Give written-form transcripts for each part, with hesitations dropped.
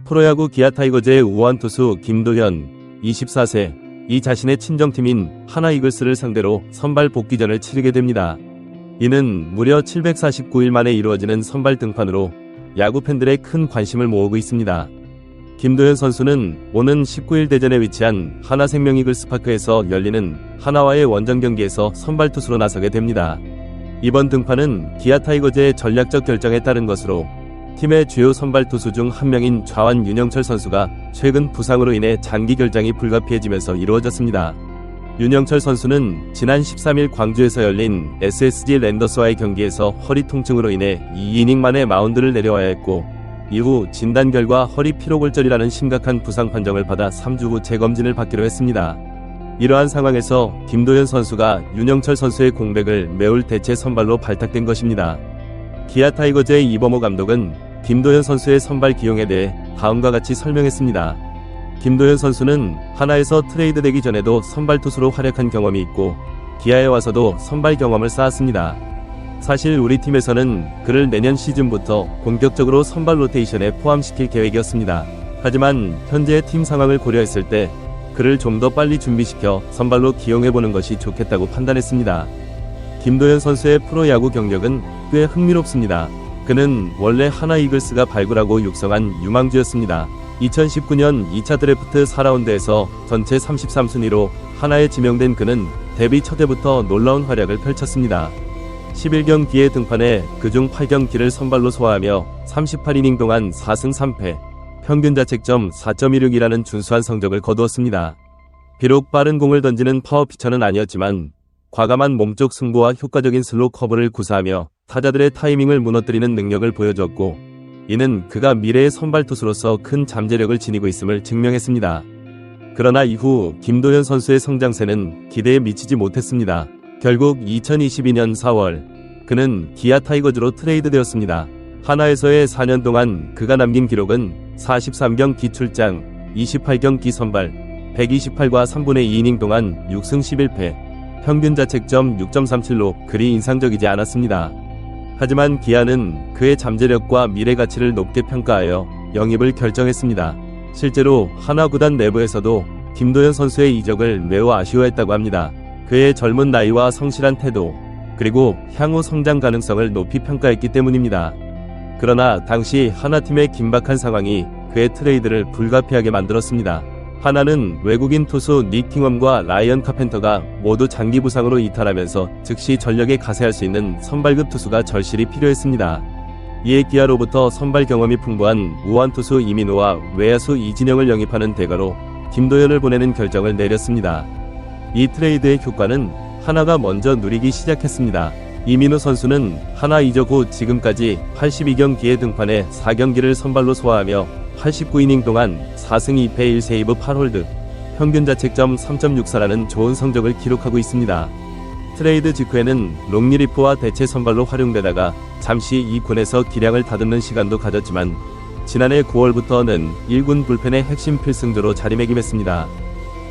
프로야구 기아 타이거즈의 우완 투수 김도현 24세 이 자신의 친정팀인 하나 이글스를 상대로 선발 복귀전을 치르게 됩니다. 이는 무려 749일 만에 이루어지는 선발 등판으로 야구 팬들의 큰 관심을 모으고 있습니다. 김도현 선수는 오는 19일 대전에 위치한 하나생명 이글스파크에서 열리는 하나와의 원정 경기에서 선발 투수로 나서게 됩니다. 이번 등판은 기아 타이거즈의 전략적 결정에 따른 것으로 팀의 주요 선발 투수 중 한 명인 좌완 윤영철 선수가 최근 부상으로 인해 장기 결장이 불가피해지면서 이루어졌습니다. 윤영철 선수는 지난 13일 광주에서 열린 SSG 랜더스와의 경기에서 허리 통증으로 인해 2이닝 만에 마운드를 내려와야 했고 이후 진단 결과 허리 피로골절이라는 심각한 부상 판정을 받아 3주 후 재검진을 받기로 했습니다. 이러한 상황에서 김도현 선수가 윤영철 선수의 공백을 메울 대체 선발로 발탁된 것입니다. 기아 타이거즈의 이범호 감독은 김도현 선수의 선발 기용에 대해 다음과 같이 설명했습니다. 김도현 선수는 하나에서 트레이드되기 전에도 선발 투수로 활약한 경험이 있고 기아에 와서도 선발 경험을 쌓았습니다. 사실 우리 팀에서는 그를 내년 시즌부터 본격적으로 선발 로테이션에 포함시킬 계획이었습니다. 하지만 현재의 팀 상황을 고려했을 때 그를 좀 더 빨리 준비시켜 선발로 기용해보는 것이 좋겠다고 판단했습니다. 김도현 선수의 프로야구 경력은 꽤 흥미롭습니다. 그는 원래 하나 이글스가 발굴하고 육성한 유망주였습니다. 2019년 2차 드래프트 4라운드에서 전체 33순위로 하나에 지명된 그는 데뷔 첫 해부터 놀라운 활약을 펼쳤습니다. 11경기에 등판해 그중 8경기를 선발로 소화하며 38이닝 동안 4승 3패, 평균 자책점 4.16이라는 준수한 성적을 거두었습니다. 비록 빠른 공을 던지는 파워피처는 아니었지만 과감한 몸쪽 승부와 효과적인 슬로우 커브를 구사하며 타자들의 타이밍을 무너뜨리는 능력을 보여주었고 이는 그가 미래의 선발 투수로서 큰 잠재력을 지니고 있음을 증명했습니다. 그러나 이후 김도현 선수의 성장세는 기대에 미치지 못했습니다. 결국 2022년 4월 그는 기아 타이거즈로 트레이드되었습니다. 하나에서의 4년 동안 그가 남긴 기록은 43경기 출장, 28경기 선발, 128과 3분의 2이닝 동안 6승 11패, 평균 자책점 6.37로 그리 인상적이지 않았습니다. 하지만 기아는 그의 잠재력과 미래 가치를 높게 평가하여 영입을 결정했습니다. 실제로 하나 구단 내부에서도 김도현 선수의 이적을 매우 아쉬워했다고 합니다. 그의 젊은 나이와 성실한 태도, 그리고 향후 성장 가능성을 높이 평가했기 때문입니다. 그러나 당시 하나팀의 긴박한 상황이 그의 트레이드를 불가피하게 만들었습니다. 하나는 외국인 투수 닉 킹엄과 라이언 카펜터가 모두 장기 부상으로 이탈하면서 즉시 전력에 가세할 수 있는 선발급 투수가 절실히 필요했습니다. 이에 기아로부터 선발 경험이 풍부한 우완 투수 이민호와 외야수 이진영을 영입하는 대가로 김도현을 보내는 결정을 내렸습니다. 이 트레이드의 효과는 하나가 먼저 누리기 시작했습니다. 이민호 선수는 하나 이적 후 지금까지 82경기에 등판해 4경기를 선발로 소화하며 89이닝 동안 4승 2패 1세이브 8홀드, 평균 자책점 3.64라는 좋은 성적을 기록하고 있습니다. 트레이드 직후에는 롱리리프와 대체 선발로 활용되다가 잠시 2군에서 기량을 다듬는 시간도 가졌지만 지난해 9월부터는 1군 불펜의 핵심 필승조로 자리매김했습니다.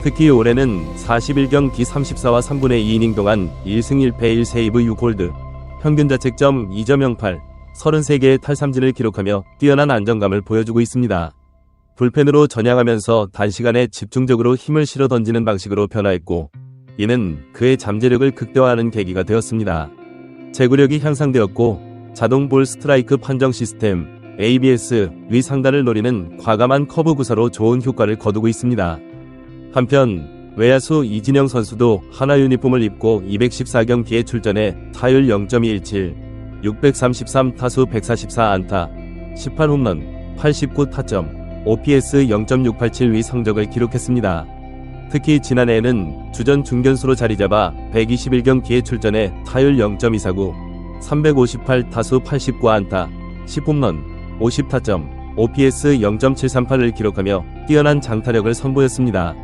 특히 올해는 41경기 34와 3분의 2이닝 동안 1승 1패 1세이브 6홀드, 평균 자책점 2.08, 33개의 탈삼진을 기록하며 뛰어난 안정감을 보여주고 있습니다. 불펜으로 전향하면서 단시간에 집중적으로 힘을 실어 던지는 방식으로 변화했고 이는 그의 잠재력을 극대화하는 계기가 되었습니다. 제구력이 향상되었고 자동 볼 스트라이크 판정 시스템 ABS 위 상단을 노리는 과감한 커브 구사로 좋은 효과를 거두고 있습니다. 한편 외야수 이진영 선수도 하나 유니폼을 입고 214경기에 출전해 타율 0.217, 633타수 144안타, 18홈런, 89타점, OPS 0.687위 성적을 기록했습니다. 특히 지난해에는 주전 중견수로 자리잡아 121경기에 출전해 타율 0.249, 358타수 89안타, 10홈런, 50타점, OPS 0.738을 기록하며 뛰어난 장타력을 선보였습니다.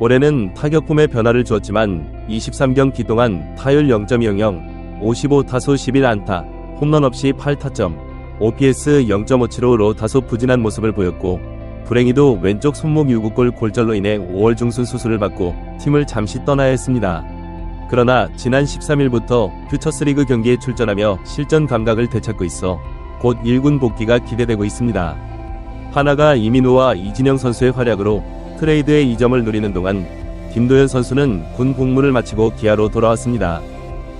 올해는 타격폼에 변화를 주었지만 23경기 동안 타율 0.00, 55타수 11안타, 홈런 없이 8타점, OPS 0.57로 다소 부진한 모습을 보였고 불행히도 왼쪽 손목 유구골 골절로 인해 5월 중순 수술을 받고 팀을 잠시 떠나야 했습니다. 그러나 지난 13일부터 퓨처스리그 경기에 출전하며 실전 감각을 되찾고 있어 곧 1군 복귀가 기대되고 있습니다. 하나가 이민호와 이진영 선수의 활약으로 트레이드의 이점을 누리는 동안 김도현 선수는 군 복무를 마치고 기아로 돌아왔습니다.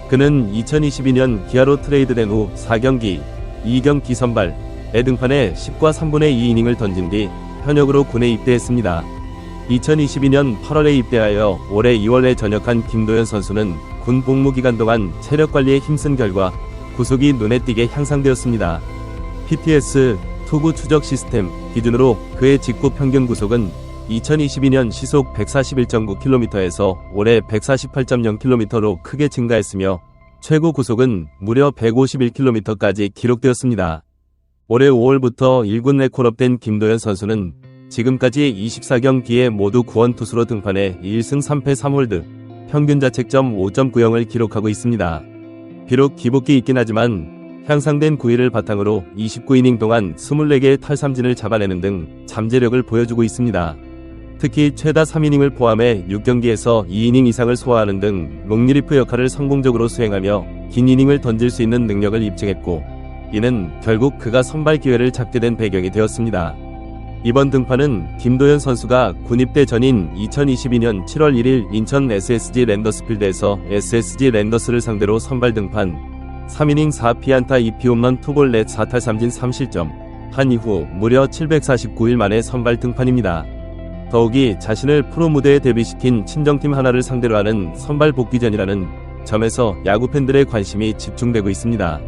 그는 2022년 기아로 트레이드된 후 4경기 2경기 선발에 등판해 10과 3분의 2이닝을 던진 뒤 현역으로 군에 입대했습니다. 2022년 8월에 입대하여 올해 2월에 전역한 김도현 선수는 군 복무 기간 동안 체력 관리에 힘쓴 결과 구속이 눈에 띄게 향상되었습니다. PTS 투구 추적 시스템 기준으로 그의 직구 평균 구속은 2022년 시속 141.9km에서 올해 148.0km로 크게 증가했으며 최고 구속은 무려 151km까지 기록되었습니다. 올해 5월부터 1군 레콜업된 김도현 선수는 지금까지 24경기에 모두 구원 투수로 등판해 1승 3패 3홀드, 평균 자책점 5.90을 기록하고 있습니다. 비록 기복기 있긴 하지만 향상된 구위를 바탕으로 29이닝 동안 24개의 탈삼진을 잡아내는 등 잠재력을 보여주고 있습니다. 특히 최다 3이닝을 포함해 6경기에서 2이닝 이상을 소화하는 등 롱리리프 역할을 성공적으로 수행하며 긴 이닝을 던질 수 있는 능력을 입증했고, 이는 결국 그가 선발 기회를 잡게 된 배경이 되었습니다. 이번 등판은 김도현 선수가 군입대 전인 2022년 7월 1일 인천 SSG 랜더스필드에서 SSG 랜더스를 상대로 선발 등판, 3이닝 4피안타 2피홈런 투볼 넷 4탈삼진 3실점 한 이후 무려 749일 만에 선발 등판입니다. 더욱이 자신을 프로 무대에 데뷔시킨 친정팀 하나를 상대로 하는 선발 복귀전이라는 점에서 야구 팬들의 관심이 집중되고 있습니다.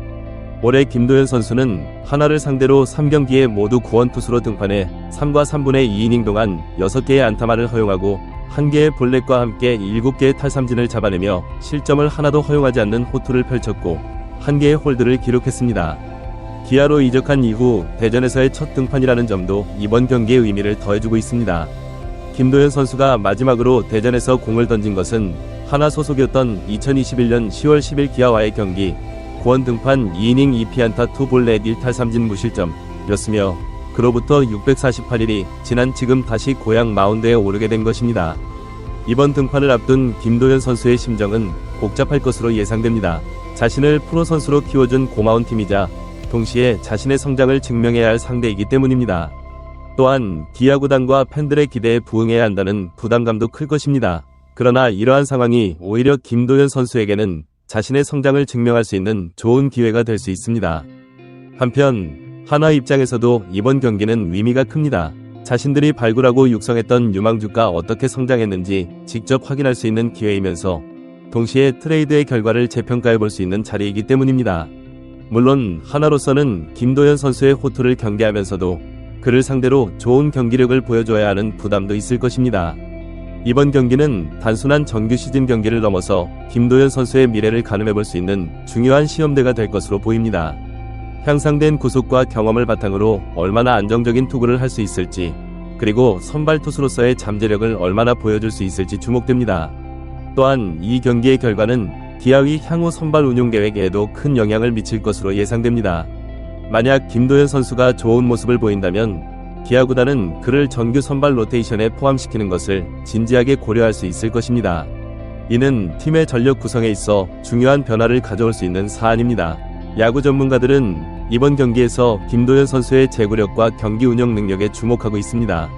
올해 김도현 선수는 하나를 상대로 3경기에 모두 구원 투수로 등판해 3과 3분의 2이닝 동안 6개의 안타만을 허용하고 1개의 볼넷과 함께 7개의 탈삼진을 잡아내며 실점을 하나도 허용하지 않는 호투를 펼쳤고 1개의 홀드를 기록했습니다. 기아로 이적한 이후 대전에서의 첫 등판이라는 점도 이번 경기의 의미를 더해주고 있습니다. 김도현 선수가 마지막으로 대전에서 공을 던진 것은 하나 소속이었던 2021년 10월 10일 기아와의 경기, 구원 등판 2이닝 2피안타 투볼 넷 1탈삼진 무실점이었으며 그로부터 648일이 지난 지금 다시 고향 마운드에 오르게 된 것입니다. 이번 등판을 앞둔 김도현 선수의 심정은 복잡할 것으로 예상됩니다. 자신을 프로 선수로 키워준 고마운 팀이자 동시에 자신의 성장을 증명해야 할 상대이기 때문입니다. 또한 기아 구단과 팬들의 기대에 부응해야 한다는 부담감도 클 것입니다. 그러나 이러한 상황이 오히려 김도현 선수에게는 자신의 성장을 증명할 수 있는 좋은 기회가 될 수 있습니다. 한편 하나 입장에서도 이번 경기는 의미가 큽니다. 자신들이 발굴하고 육성했던 유망주가 어떻게 성장했는지 직접 확인할 수 있는 기회이면서 동시에 트레이드의 결과를 재평가해 볼 수 있는 자리이기 때문입니다. 물론 하나로서는 김도현 선수의 호투를 경계하면서도 그를 상대로 좋은 경기력을 보여줘야 하는 부담도 있을 것입니다. 이번 경기는 단순한 정규 시즌 경기를 넘어서 김도현 선수의 미래를 가늠해 볼 수 있는 중요한 시험대가 될 것으로 보입니다. 향상된 구속과 경험을 바탕으로 얼마나 안정적인 투구를 할 수 있을지, 그리고 선발 투수로서의 잠재력을 얼마나 보여줄 수 있을지 주목됩니다. 또한 이 경기의 결과는 기아의 향후 선발 운용 계획에도 큰 영향을 미칠 것으로 예상됩니다. 만약 김도현 선수가 좋은 모습을 보인다면 기아 구단은 그를 정규 선발 로테이션에 포함시키는 것을 진지하게 고려할 수 있을 것입니다. 이는 팀의 전력 구성에 있어 중요한 변화를 가져올 수 있는 사안입니다. 야구 전문가들은 이번 경기에서 김도현 선수의 제구력과 경기 운영 능력에 주목하고 있습니다.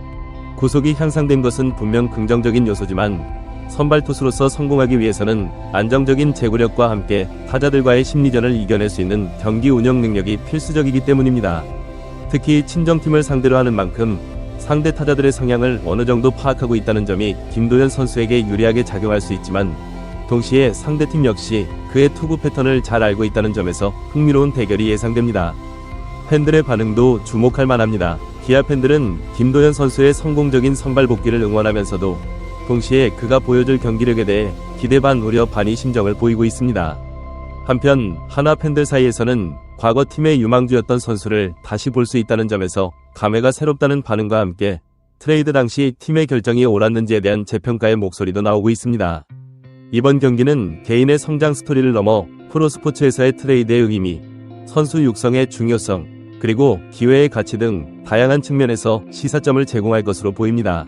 구속이 향상된 것은 분명 긍정적인 요소지만 선발 투수로서 성공하기 위해서는 안정적인 제구력과 함께 타자들과의 심리전을 이겨낼 수 있는 경기 운영 능력이 필수적이기 때문입니다. 특히 친정팀을 상대로 하는 만큼 상대 타자들의 성향을 어느 정도 파악하고 있다는 점이 김도현 선수에게 유리하게 작용할 수 있지만, 동시에 상대팀 역시 그의 투구 패턴을 잘 알고 있다는 점에서 흥미로운 대결이 예상됩니다. 팬들의 반응도 주목할 만합니다. 기아 팬들은 김도현 선수의 성공적인 선발 복귀를 응원하면서도 동시에 그가 보여줄 경기력에 대해 기대 반 우려 반의 심정을 보이고 있습니다. 한편 하나 팬들 사이에서는 과거 팀의 유망주였던 선수를 다시 볼 수 있다는 점에서 감회가 새롭다는 반응과 함께 트레이드 당시 팀의 결정이 옳았는지에 대한 재평가의 목소리도 나오고 있습니다. 이번 경기는 개인의 성장 스토리를 넘어 프로스포츠에서의 트레이드의 의미, 선수 육성의 중요성, 그리고 기회의 가치 등 다양한 측면에서 시사점을 제공할 것으로 보입니다.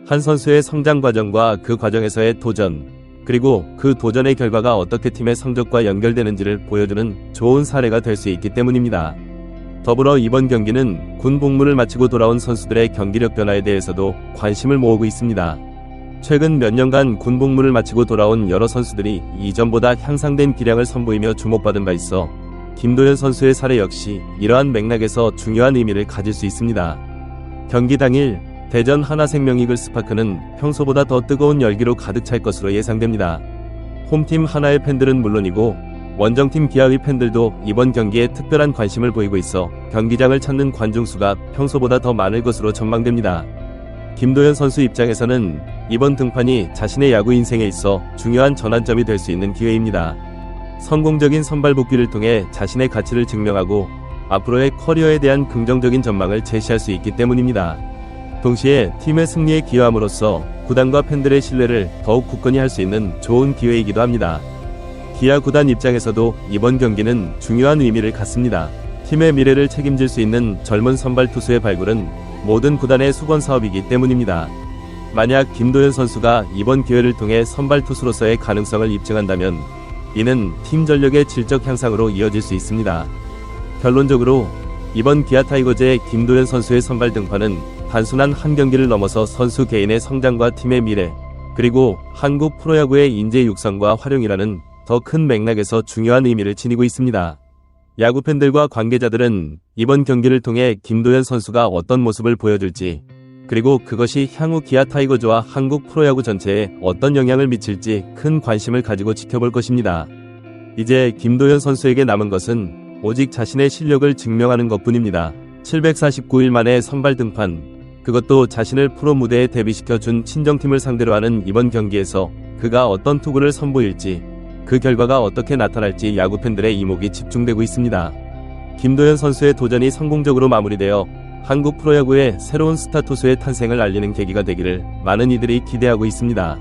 한 선수의 성장 과정과 그 과정에서의 도전, 그리고 그 도전의 결과가 어떻게 팀의 성적과 연결되는지를 보여주는 좋은 사례가 될 수 있기 때문입니다. 더불어 이번 경기는 군 복무를 마치고 돌아온 선수들의 경기력 변화에 대해서도 관심을 모으고 있습니다. 최근 몇 년간 군 복무를 마치고 돌아온 여러 선수들이 이전보다 향상된 기량을 선보이며 주목받은 바 있어 김도현 선수의 사례 역시 이러한 맥락에서 중요한 의미를 가질 수 있습니다. 경기 당일 대전 하나생명이글 스파크는 평소보다 더 뜨거운 열기로 가득 찰 것으로 예상됩니다. 홈팀 하나의 팬들은 물론이고 원정팀 기아의 팬들도 이번 경기에 특별한 관심을 보이고 있어 경기장을 찾는 관중 수가 평소보다 더 많을 것으로 전망됩니다. 김도현 선수 입장에서는 이번 등판이 자신의 야구 인생에 있어 중요한 전환점이 될 수 있는 기회입니다. 성공적인 선발 복귀를 통해 자신의 가치를 증명하고 앞으로의 커리어에 대한 긍정적인 전망을 제시할 수 있기 때문입니다. 동시에 팀의 승리에 기여함으로써 구단과 팬들의 신뢰를 더욱 굳건히 할 수 있는 좋은 기회이기도 합니다. 기아 구단 입장에서도 이번 경기는 중요한 의미를 갖습니다. 팀의 미래를 책임질 수 있는 젊은 선발 투수의 발굴은 모든 구단의 수건 사업이기 때문입니다. 만약 김도현 선수가 이번 기회를 통해 선발 투수로서의 가능성을 입증한다면 이는 팀 전력의 질적 향상으로 이어질 수 있습니다. 결론적으로 이번 기아 타이거즈의 김도현 선수의 선발 등판은 단순한 한 경기를 넘어서 선수 개인의 성장과 팀의 미래, 그리고 한국 프로야구의 인재 육성과 활용이라는 더 큰 맥락에서 중요한 의미를 지니고 있습니다. 야구 팬들과 관계자들은 이번 경기를 통해 김도현 선수가 어떤 모습을 보여줄지, 그리고 그것이 향후 기아 타이거즈와 한국 프로야구 전체에 어떤 영향을 미칠지 큰 관심을 가지고 지켜볼 것입니다. 이제 김도현 선수에게 남은 것은 오직 자신의 실력을 증명하는 것뿐입니다. 749일 만에 선발 등판, 그것도 자신을 프로 무대에 데뷔시켜준 친정팀을 상대로 하는 이번 경기에서 그가 어떤 투구를 선보일지, 그 결과가 어떻게 나타날지 야구 팬들의 이목이 집중되고 있습니다. 김도현 선수의 도전이 성공적으로 마무리되어 한국 프로야구의 새로운 스타 투수의 탄생을 알리는 계기가 되기를 많은 이들이 기대하고 있습니다.